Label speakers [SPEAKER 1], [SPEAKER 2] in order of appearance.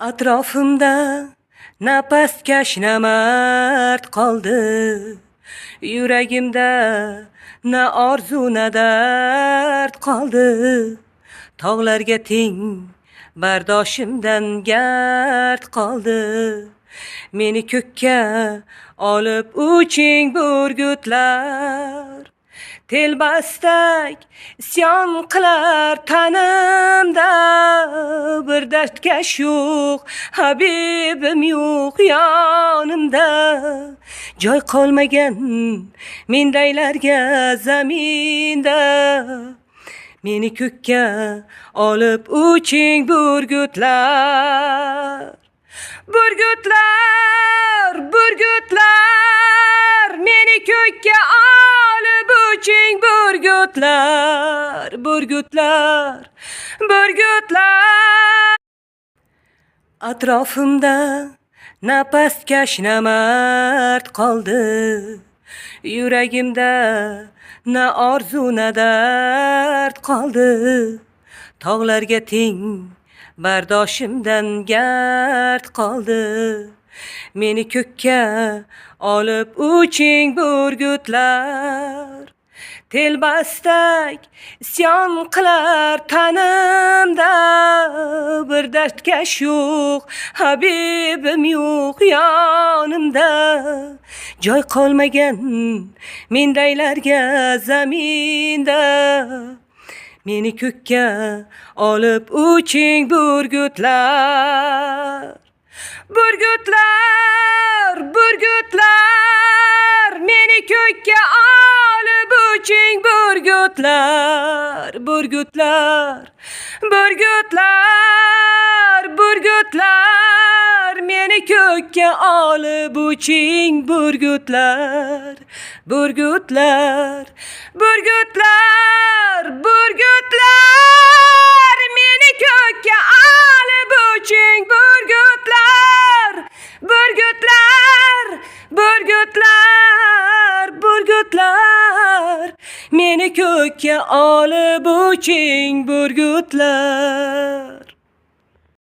[SPEAKER 1] Atrofimda na pastkash na mard qoldi. Yuragimda na orzu na dard qoldi. Tog'larga teng bardoshimdan gard qoldi. Meni ko'kka olib uching burgutlar. Telbastak isyon qilar tanimda. Bir dardkash yo'q, habibim yo'q yonimda. Joy qolmagan mendaylarga zaminda. Meni ko'kka olib uching burgutlar. Burgutlar, burgutlar, meni ko'kka olib uching burgutlar. Burgutlar, burgutlar. Atrofimda na pastkash na mard qoldi. Yuragimda na orzu na dard qoldi. Tog'larga teng bardoshimdan gard qoldi. Meni ko'kka olib uching burgutlar. Telbastak isyon qilar tanimda. Bir dardkash yo'q, habibim yo'q yonimda. Joy qolmagan mendaylarga zaminda. Meni ko'kka olib uching burgutlar. Burgutlar, burgutlar, meni ko'kka olib uching burgutlar. Burgutlar, burgutlar, burgutlar, meni ko'kka olib uching burgutlar. Burgutlar, burgutlar, burgutlar, meni ko'kka olib uching burgutlar. Burgutlar, burgutlar, burgutlar, meni ko'kka olib uching burgutlar.